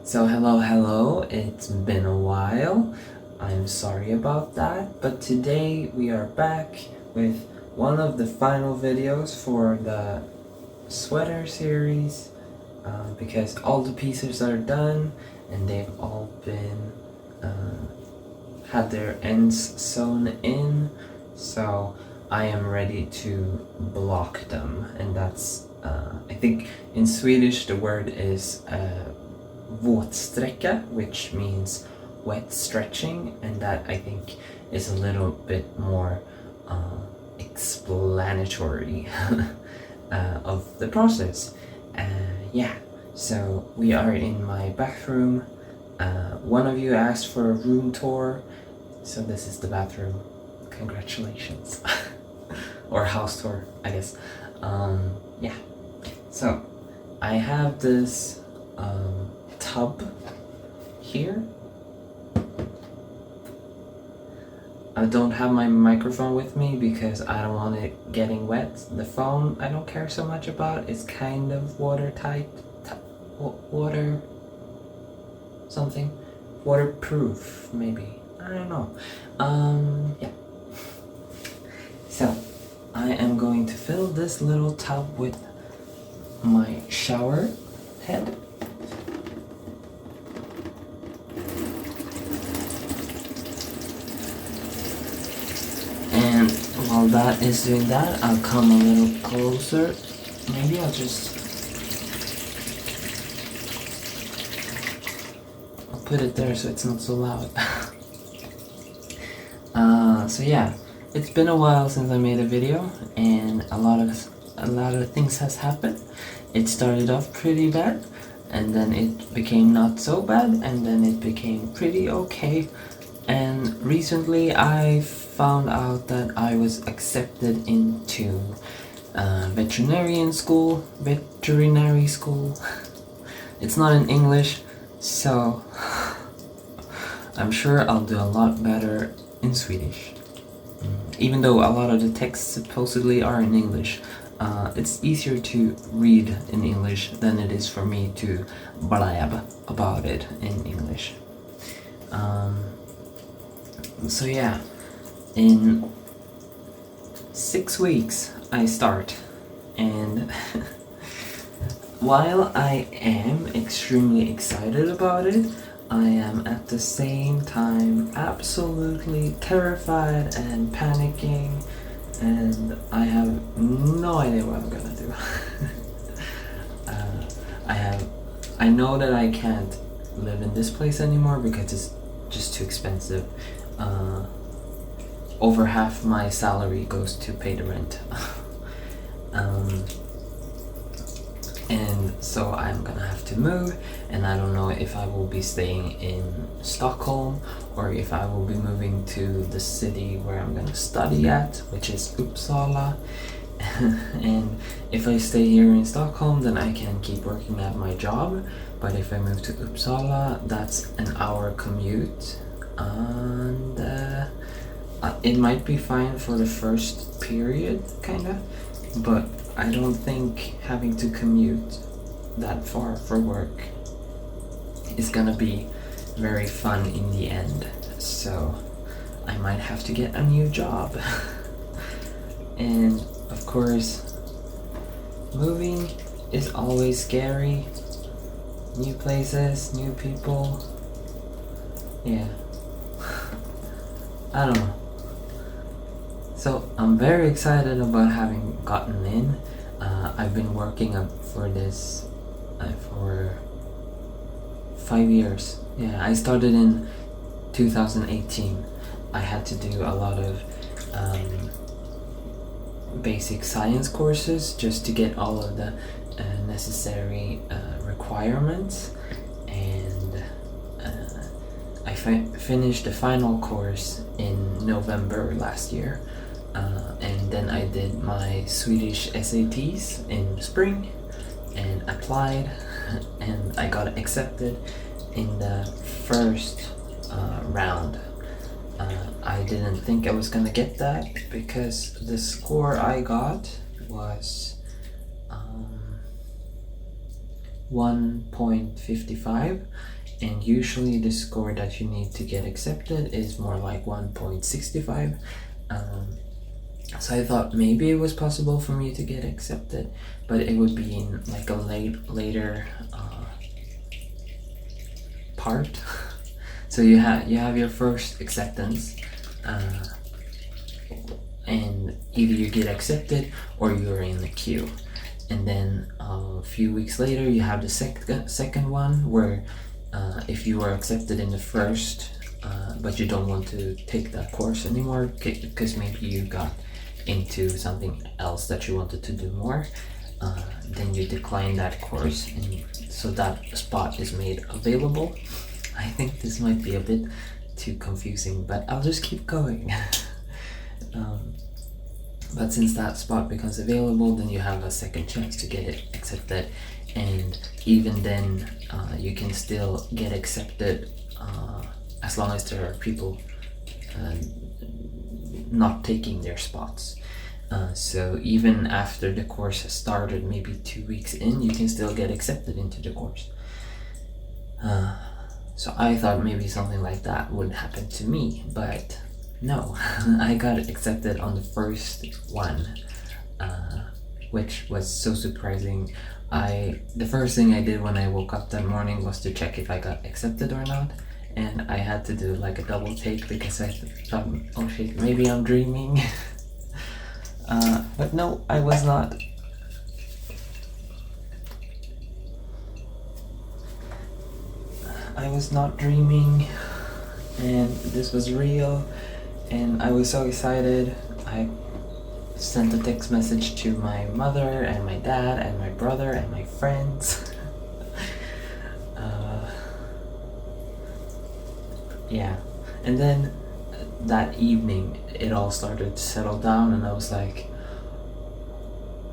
So hello, it's been a while. I'm sorry about that, but today we are back with one of the final videos for the sweater series because all the pieces are done and they've all been had their ends sewn in, so I am ready to block them, and that's I think in Swedish the word is våtsträcka, which means wet stretching, and that I think is a little bit more explanatory of the process. Yeah, so we are in my bathroom. One of you asked for a room tour, so this is the bathroom. Congratulations. Or house tour, I guess. Yeah, so I have this tub here. I don't have my microphone with me because I don't want it getting wet. The phone I don't care so much about. It's kind of watertight, water something, waterproof maybe. I don't know. Yeah. So I am going to fill this little tub with my shower head. And while that is doing that, I'll come a little closer. Maybe I'll put it there so it's not so loud. So yeah, it's been a while since I made a video, and a lot of things has happened. It started off pretty bad, and then it became not so bad, and then it became pretty okay. And recently I found out that I was accepted into veterinary school. It's not in English, so I'm sure I'll do a lot better in Swedish. Even though a lot of the texts supposedly are in English, it's easier to read in English than it is for me to blab about it in English. So yeah, in 6 weeks I start, and while I am extremely excited about it, I am at the same time absolutely terrified and panicking, and I have no idea what I'm gonna do. I know that I can't live in this place anymore because it's just too expensive. Over half my salary goes to pay the rent. And so I'm gonna have to move, and I don't know if I will be staying in Stockholm or if I will be moving to the city where I'm gonna study at, which is Uppsala. And if I stay here in Stockholm, then I can keep working at my job, but if I move to Uppsala, that's an hour commute, and it might be fine for the first period, kinda, but I don't think having to commute that far for work is gonna be very fun in the end, so I might have to get a new job. And of course, moving is always scary. New places, new people. Yeah. I don't know. So I'm very excited about having gotten in. I've been working up for this for 5 years. Yeah, I started in 2018. I had to do a lot of basic science courses just to get all of the necessary requirements, and I finished the final course in November last year, and then I did my Swedish SATs in spring and applied, and I got accepted in the first round. I didn't think I was gonna get that because the score I got was 1.55, and usually the score that you need to get accepted is more like 1.65. So I thought maybe it was possible for me to get accepted, but it would be in like a later part. So you have your first acceptance, and either you get accepted or you're in the queue. And then a few weeks later you have the second one, where if you were accepted in the first, but you don't want to take that course anymore because maybe you got into something else that you wanted to do more, then you decline that course, and so that spot is made available. I think this might be a bit too confusing, but I'll just keep going. But since that spot becomes available, then you have a second chance to get it accepted, and even then you can still get accepted as long as there are people not taking their spots. So even after the course has started, maybe 2 weeks in, you can still get accepted into the course. So I thought maybe something like that would happen to me, but no. I got accepted on the first one, which was so surprising. The first thing I did when I woke up that morning was to check if I got accepted or not, and I had to do like a double take because I thought, oh shit, maybe I'm dreaming. But no, I was not. I was not dreaming, and this was real, and I was so excited. I sent a text message to my mother and my dad and my brother and my friends. Yeah, and then that evening it all started to settle down, and I was like,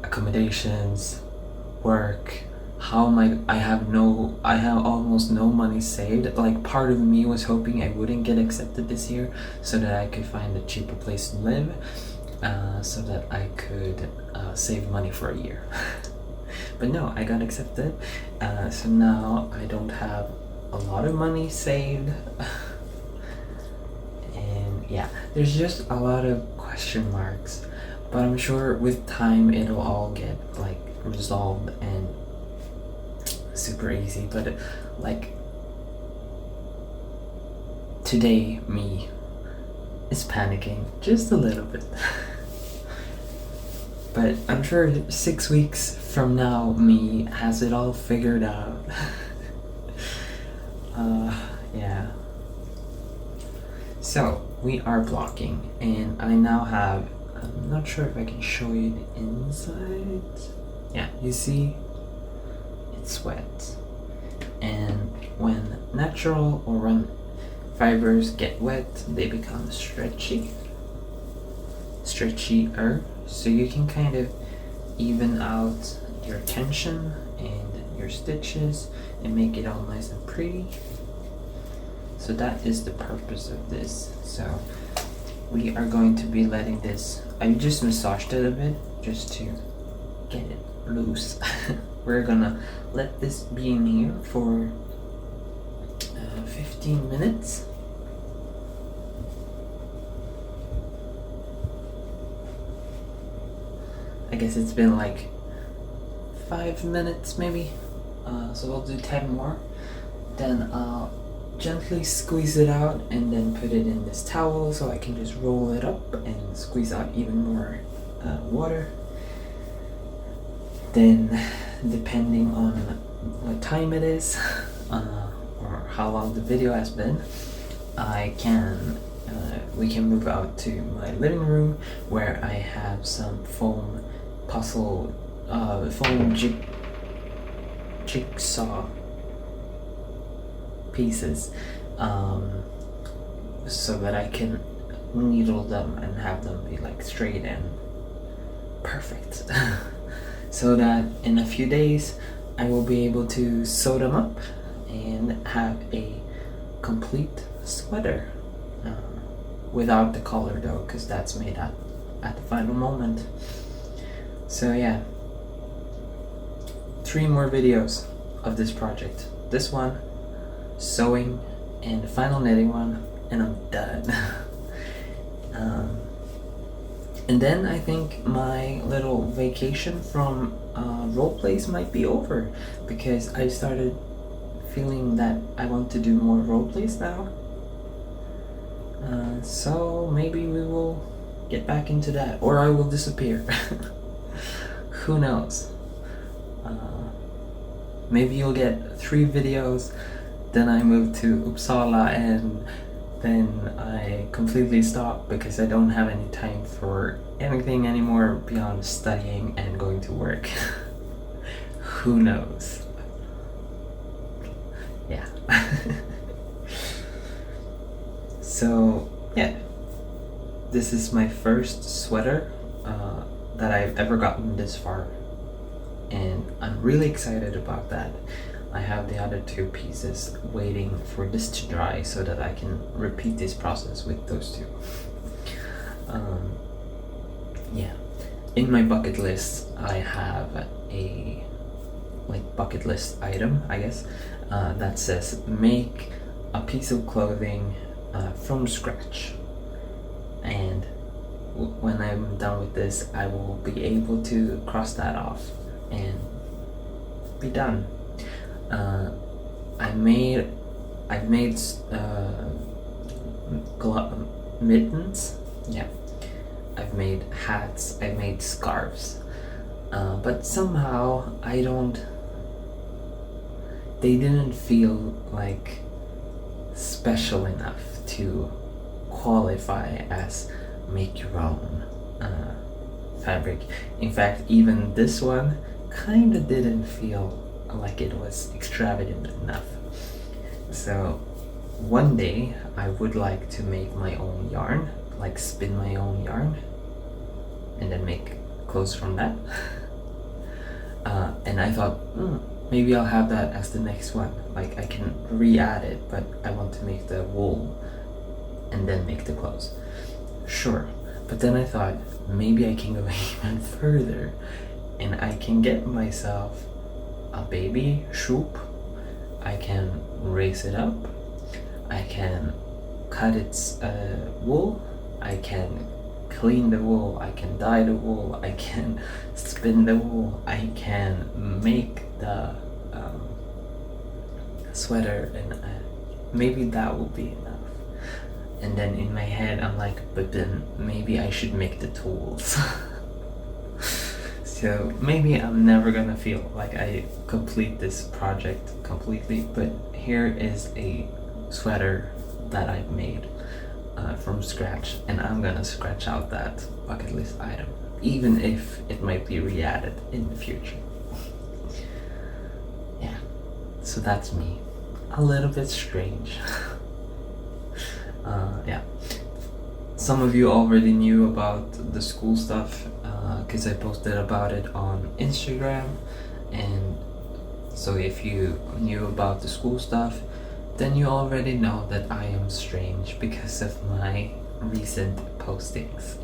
accommodations, work, how am I have almost no money saved. Like, part of me was hoping I wouldn't get accepted this year so that I could find a cheaper place to live, so that I could save money for a year. But no, I got accepted, so now I don't have a lot of money saved. And yeah, there's just a lot of question marks, but I'm sure with time it'll all get like resolved and super easy. But like, today me is panicking just a little bit. But I'm sure 6 weeks from now me has it all figured out. Yeah. So we are blocking, and I now have, I'm not sure if I can show you the inside. Yeah, you see it's wet, and when natural or when fibers get wet, they become stretchier, so you can kind of even out your tension and your stitches and make it all nice and pretty. So that is the purpose of this. So we are going to be letting this, I just massaged it a bit just to get it loose. We're gonna let this be in here for 15 minutes. I guess it's been like 5 minutes maybe, so we'll do 10 more. Then I'll gently squeeze it out and then put it in this towel so I can just roll it up and squeeze out even more water. Then, depending on what time it is or how long the video has been, we can move out to my living room where I have some foam jigsaw pieces, so that I can needle them and have them be like straight and perfect. So that in a few days I will be able to sew them up and have a complete sweater, without the collar though, because that's made at the final moment. So yeah, 3 more videos of this project. This one, sewing, and the final knitting one, and I'm done. And then I think my little vacation from role plays might be over, because I started feeling that I want to do more role plays now. So maybe we will get back into that, or I will disappear. Who knows? Maybe you'll get 3 videos, then I move to Uppsala, and then I completely stop because I don't have any time for anything anymore beyond studying and going to work. Who knows? Yeah. So, yeah. This is my first sweater that I've ever gotten this far, and I'm really excited about that. I have the other 2 pieces waiting for this to dry so that I can repeat this process with those 2. Yeah, in my bucket list I have a bucket list item, I guess, that says make a piece of clothing from scratch, and when I'm done with this I will be able to cross that off and be done. I've made mittens, yeah. I've made hats, I've made scarves, but somehow they didn't feel like special enough to qualify as make your own fabric. In fact, even this one kinda didn't feel like it was extravagant enough. So one day I would like to make my own yarn, like spin my own yarn and then make clothes from that. And I thought, maybe I'll have that as the next one. Like I can re-add it, but I want to make the wool and then make the clothes. Sure, but then I thought maybe I can go even further and I can get myself a baby shoop. I can raise it up, I can cut its wool, I can clean the wool, I can dye the wool, I can spin the wool, I can make the sweater, and maybe that will be enough. And then in my head I'm like, but then maybe I should make the tools. So maybe I'm never gonna feel like I complete this project completely, but here is a sweater that I've made from scratch, and I'm gonna scratch out that bucket list item, even if it might be re-added in the future. Yeah, so that's me. A little bit strange. Yeah. Some of you already knew about the school stuff because I posted about it on Instagram, and so if you knew about the school stuff, then you already know that I am strange because of my recent postings.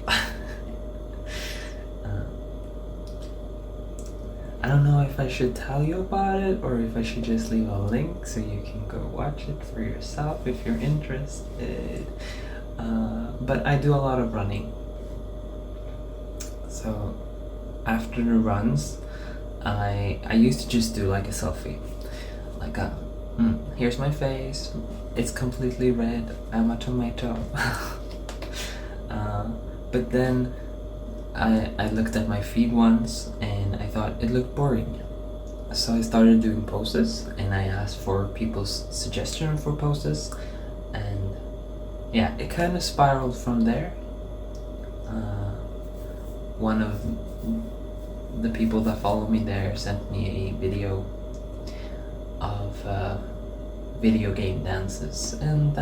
I don't know if I should tell you about it or if I should just leave a link so you can go watch it for yourself if you're interested. But I do a lot of running. So after the runs, I used to just do like a selfie. Like here's my face, it's completely red, I'm a tomato. But then I looked at my feed once and I thought it looked boring. So I started doing poses and I asked for people's suggestion for poses, and yeah, it kind of spiraled from there. One of the people that follow me there sent me a video of video game dances, and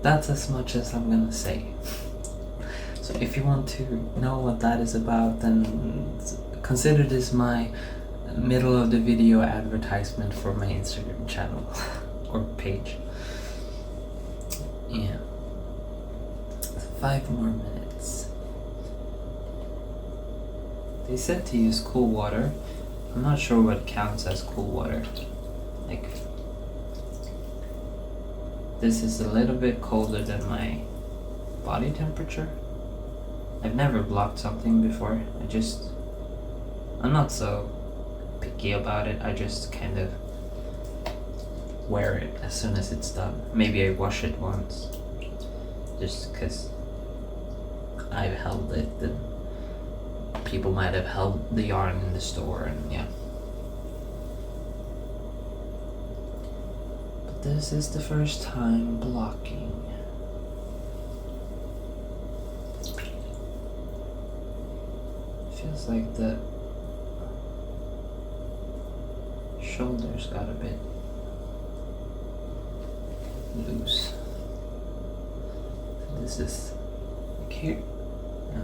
that's as much as I'm gonna say. So if you want to know what that is about, then consider this my middle of the video advertisement for my Instagram channel or page. Yeah. 5 more minutes. They said to use cool water I'm not sure what counts as cool water. Like, this is a little bit colder than my body temperature. I've never blocked something before. I'm not so picky about it. I just kind of wear it as soon as it's done. Maybe I wash it once, just because I've held it and people might have held the yarn in the store, and yeah. But this is the first time blocking. Feels like the shoulders got a bit loose. This is like here, yeah.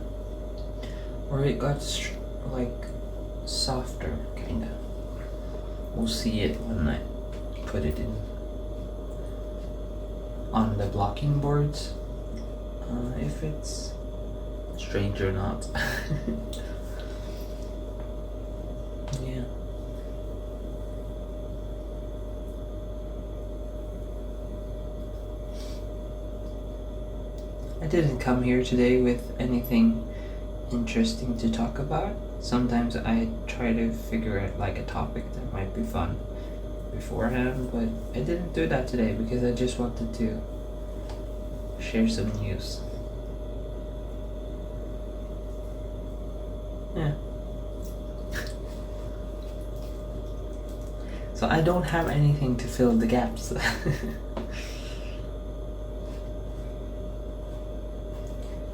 Or it got like softer, kinda. We'll see it when I put it in on the blocking boards, if it's strange or not. Yeah. I didn't come here today with anything interesting to talk about. Sometimes I try to figure out like a topic that might be fun beforehand, but I didn't do that today because I just wanted to share some news. Yeah. So I don't have anything to fill the gaps.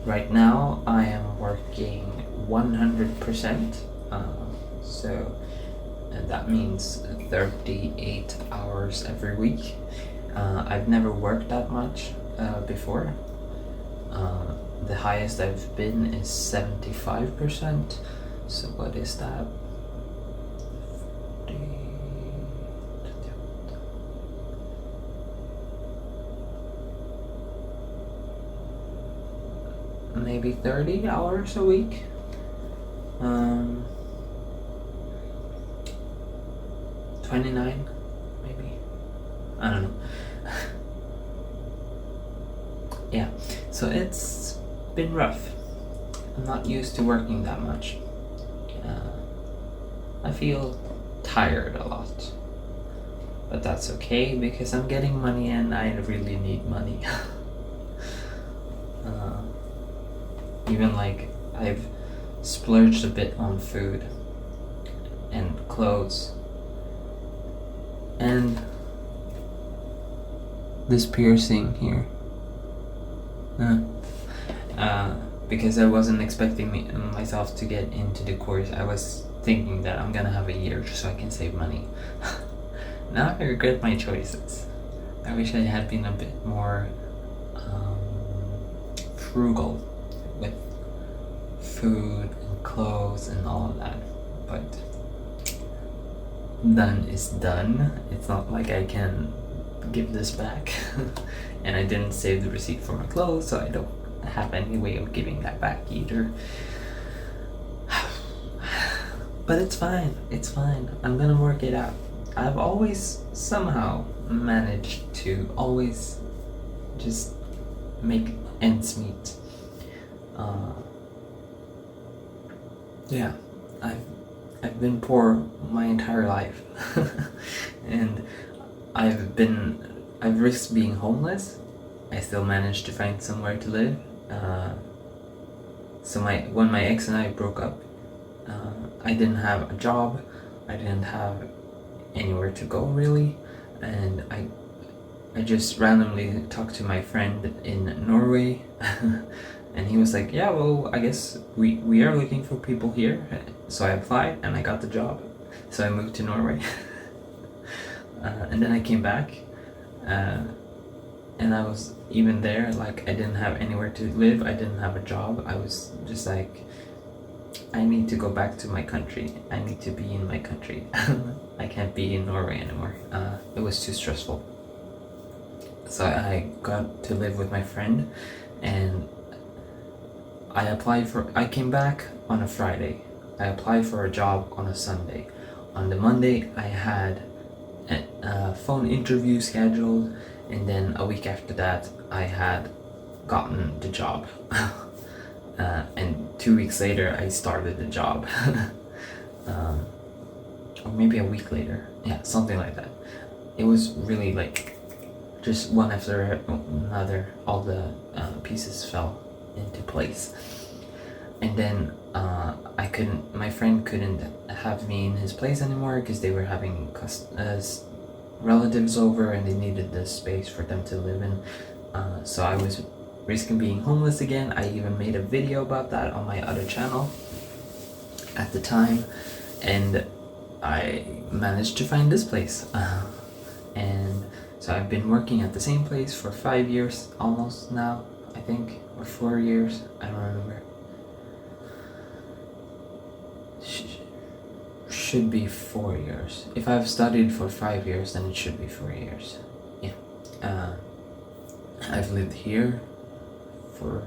Right now I am working 100%, so that means 38 hours every week. I've never worked that much before. The highest I've been is 75%, so what is that? Maybe 30 hours a week. 29, maybe. I don't know. Yeah, so it's been rough. I'm not used to working that much. I feel tired a lot. But that's okay because I'm getting money and I really need money. Even like I've splurged a bit on food and clothes and this piercing here, because I wasn't expecting myself to get into the course. I was thinking that I'm gonna have a year just so I can save money. Now I regret my choices. I wish I had been a bit more frugal with food and clothes and all of that, but done is done. It's not like I can give this back. And I didn't save the receipt for my clothes, so I don't have any way of giving that back either. But it's fine, I'm gonna work it out. I've always somehow managed to always just make ends meet. Yeah, I've been poor my entire life. And I've risked being homeless. I still managed to find somewhere to live. So when my ex and I broke up, I didn't have a job, I didn't have anywhere to go really, and I just randomly talked to my friend in Norway. And he was like, yeah, well, I guess we are looking for people here. So I applied and I got the job. So I moved to Norway. And then I came back, and I was even there, like I didn't have anywhere to live, I didn't have a job. I was just like, I need to go back to my country. I need to be in my country. I can't be in Norway anymore. It was too stressful. So I got to live with my friend, and I came back on a Friday. I applied for a job on a Sunday. on the Monday I had a phone interview scheduled, and then a week after that I had gotten the job. And 2 weeks later I started the job. Or maybe a week later, yeah, something like that. It was really like just one after another, all the pieces fell into place. And then my friend couldn't have me in his place anymore because they were having relatives over and they needed the space for them to live in. So I was risking being homeless again. I even made a video about that on my other channel at the time, and I managed to find this place. And so I've been working at the same place for 5 years almost now, I think, or 4 years, I don't remember. Should be 4 years. If I've studied for 5 years, then it should be 4 years. Yeah. I've lived here for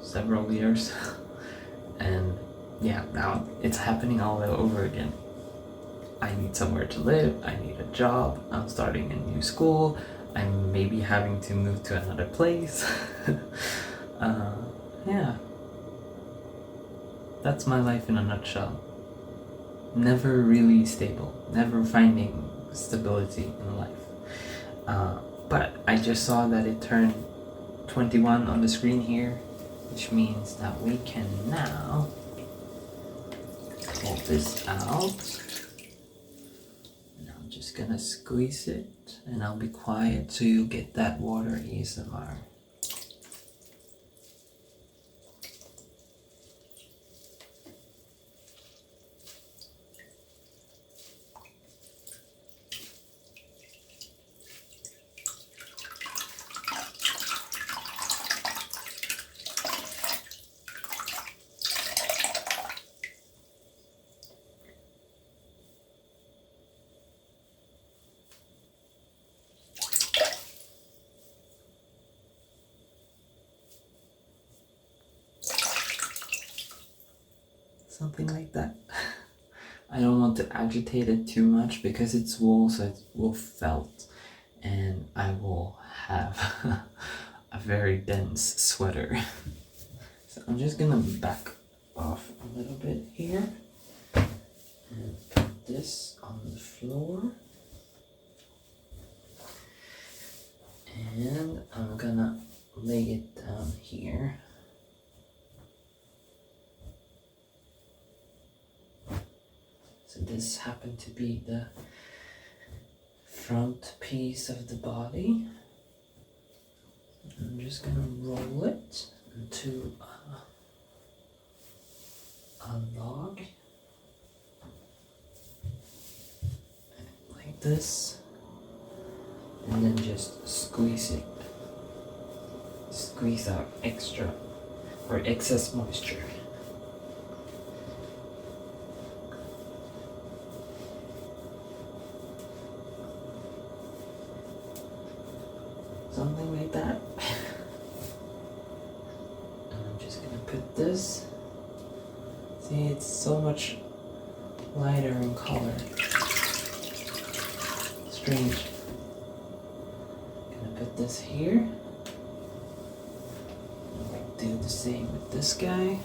several years. And yeah, now it's happening all over again. I need somewhere to live, I need a job, I'm starting a new school, I'm maybe having to move to another place. Yeah. That's my life in a nutshell. Never really stable, never finding stability in life. But I just saw that it turned 21 on the screen here, which means that we can now pull this out. And I'm just gonna squeeze it, and I'll be quiet so you get that water ASMR. Something like that. I don't want to agitate it too much because it's wool, so it will felt, and I will have a very dense sweater. So I'm just gonna back off a little bit here and put this on the floor, and I'm gonna lay it down here. So this happened to be the front piece of the body. I'm just gonna roll it into a log like this, and then just squeeze it. Squeeze out extra or excess moisture. Something like that. And I'm just gonna put this. See, it's so much lighter in color. Strange. Gonna put this here. Do the same with this guy.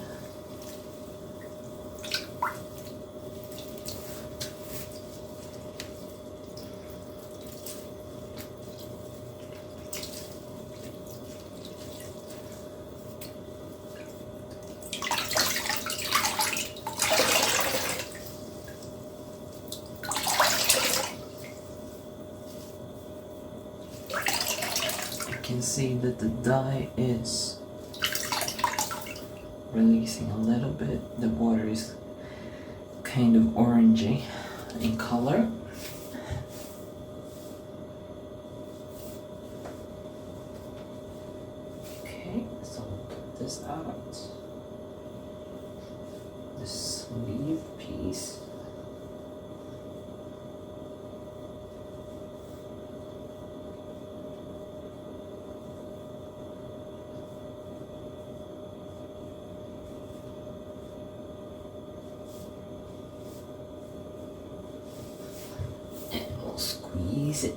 See that the dye is releasing a little bit. The water is kind of orangey in color. Okay, so we'll put this out. The sleeve piece. it.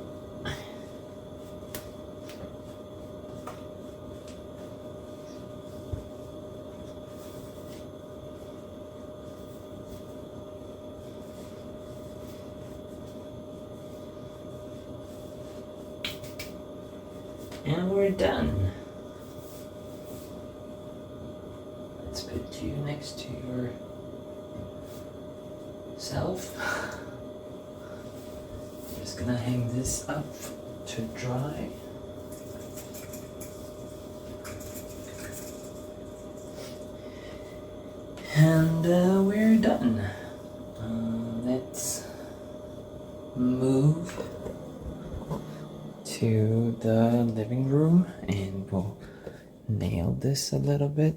And we're done. Let's put you next to yourself. I'm just gonna hang this up to dry. And we're done. Let's move to the living room and we'll nail this a little bit.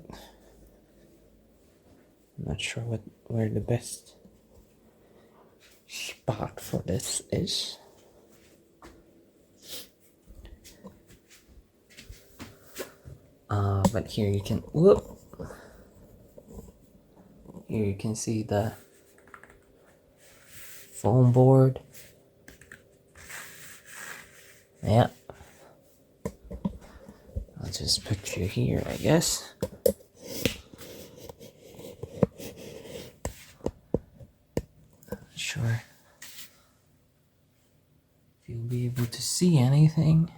I'm not sure where the best spot for this is. But here you can here you can see the foam board. Yeah. I'll just put you here, I guess. Not sure if you'll be able to see anything.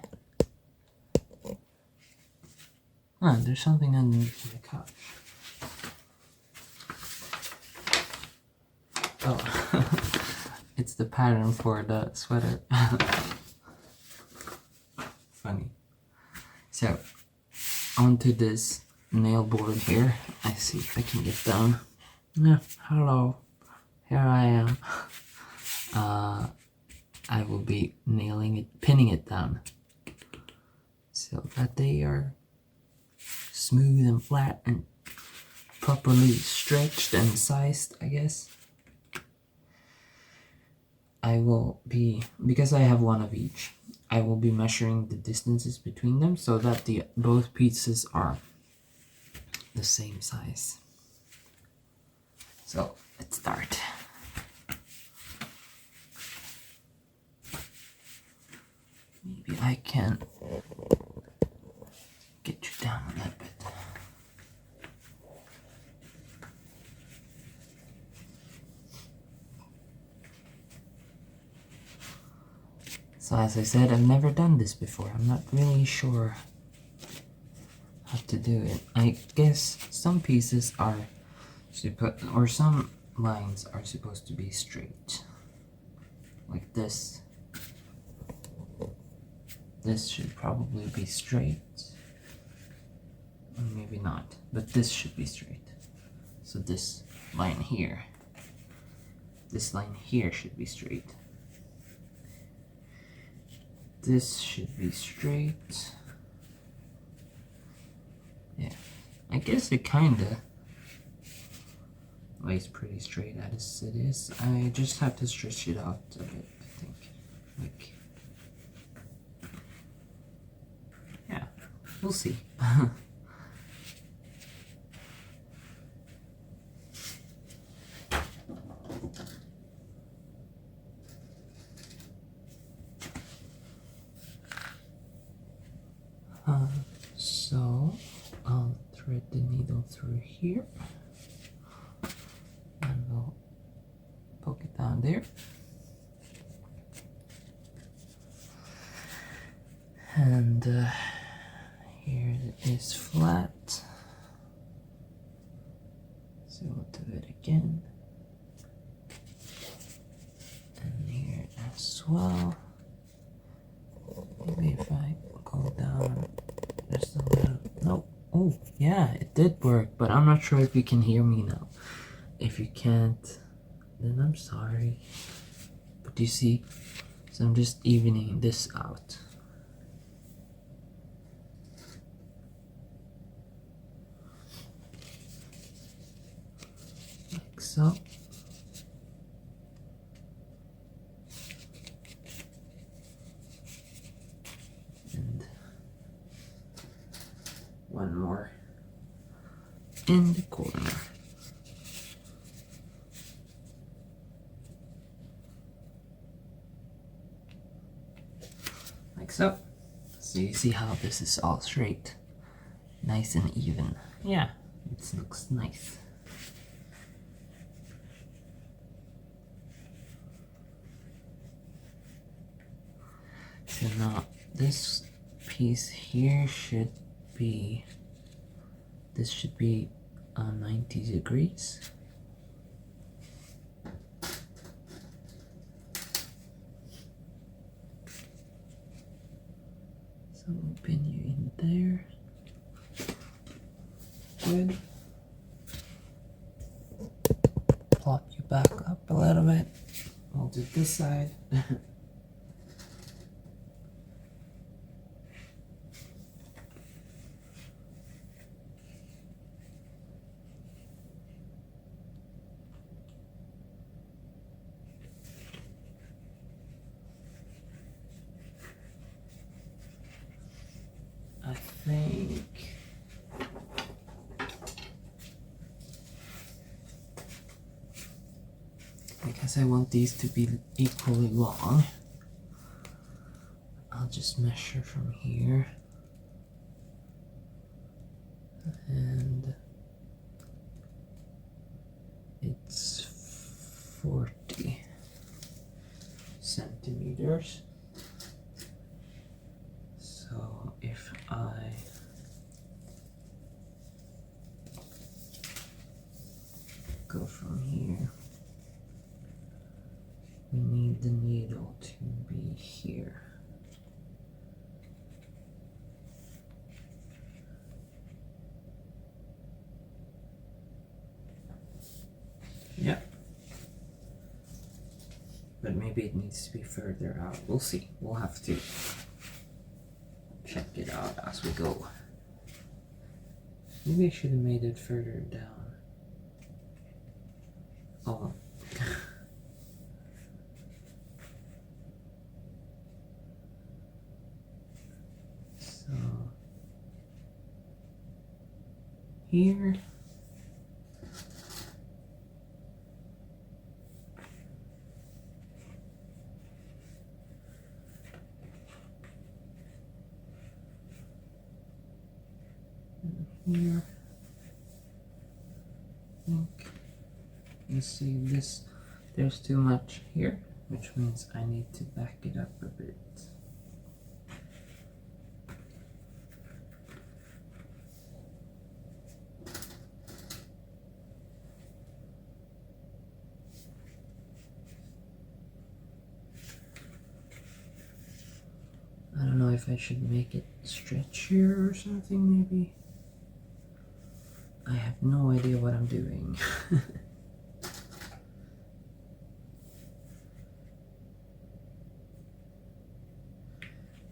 Ah, there's something underneath the couch. Oh, it's the pattern for the sweater. Funny. So, onto this nail board here. I see if I can get down. Yeah, hello. Here I am. I will be pinning it down so that they are smooth and flat and properly stretched and sized, I guess. I will be, because I have one of each, I will be measuring the distances between them so that both pieces are the same size. So let's start. Maybe I can get you down a little bit. So as I said, I've never done this before. I'm not really sure how to do it. I guess some pieces are or some lines are supposed to be straight. Like this. This should probably be straight. Or maybe not. But this should be straight. So this line here. This line here should be straight. This should be straight. Yeah, I guess it kinda lays pretty straight as it is. I just have to stretch it out a bit, I think. Like, yeah, we'll see. So I'll thread the needle through here and we'll poke it down there. And here it is flat. So we'll do it again. And here as well. Maybe if I go down just a little. No. Oh, yeah, it did work, but I'm not sure if you can hear me now. If you can't, then I'm sorry. But you see, so I'm just evening this out. Like so. And one more in the corner. like so. So you see how this is all straight, nice and even. Yeah, it looks nice. So now this piece here should be, this should be 90 degrees. So we'll pin you in there. Good. Plop you back up a little bit. I'll do this side. I think because I want these to be equally long, I'll just measure from here and it's 40 centimeters. So if I go from here, we need the needle to be here. Yep. But maybe it needs to be further out. We'll see. We'll have to check it out as we go. Maybe I should have made it further down. Oh. So here. Here, I think you see this, there's too much here, which means I need to back it up a bit. I don't know if I should make it stretchier or something, maybe. I have no idea what I'm doing.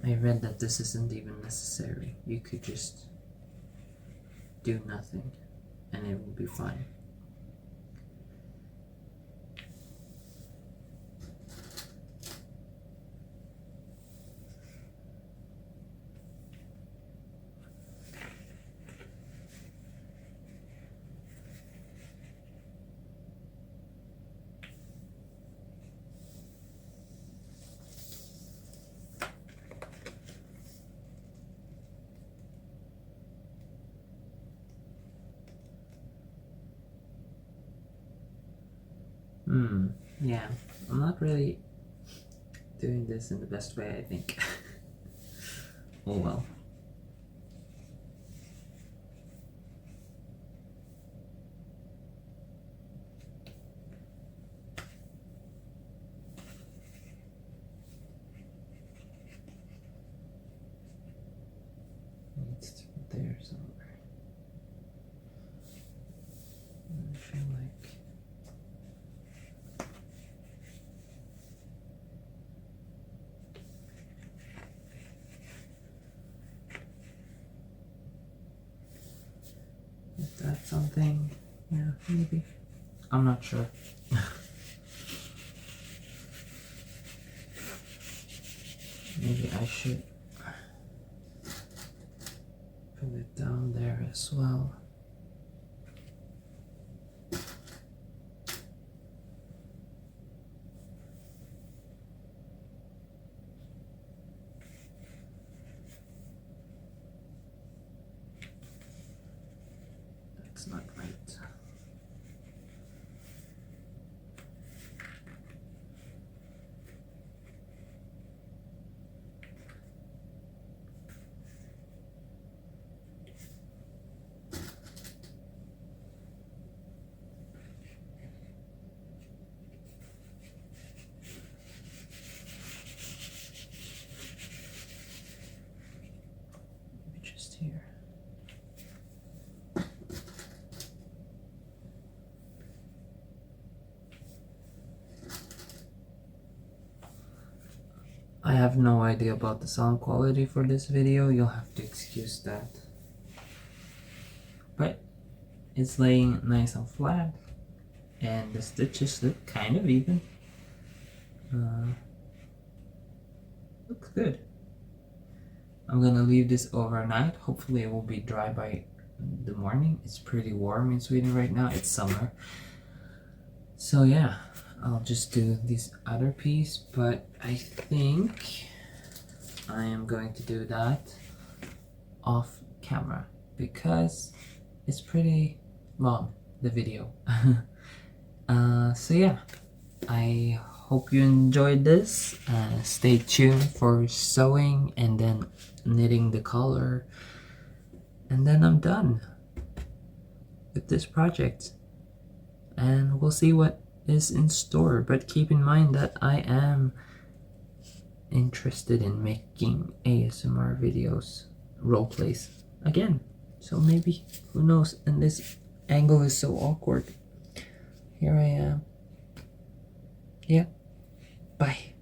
I read that this isn't even necessary. You could just do nothing and it will be fine. Yeah, I'm not really doing this in the best way, I think. Oh well. Needs to be there somewhere. I feel like is that something? Yeah, maybe. I'm not sure. Maybe I should put it down there as well. That's not right. Maybe just here. I have no idea about the sound quality for this video, you'll have to excuse that. But it's laying nice and flat, and the stitches look kind of even. Looks good. I'm gonna leave this overnight. Hopefully it will be dry by the morning. It's pretty warm in Sweden right now, it's summer. So yeah, I'll just do this other piece, but I think I am going to do that off camera because it's pretty long, the video. So yeah, I hope you enjoyed this. Stay tuned for sewing and then knitting the collar, and then I'm done with this project, and we'll see what is in store. But keep in mind that I am interested in making ASMR videos, role plays again, so maybe, who knows. And this angle is so awkward. Here I am. Yeah, bye.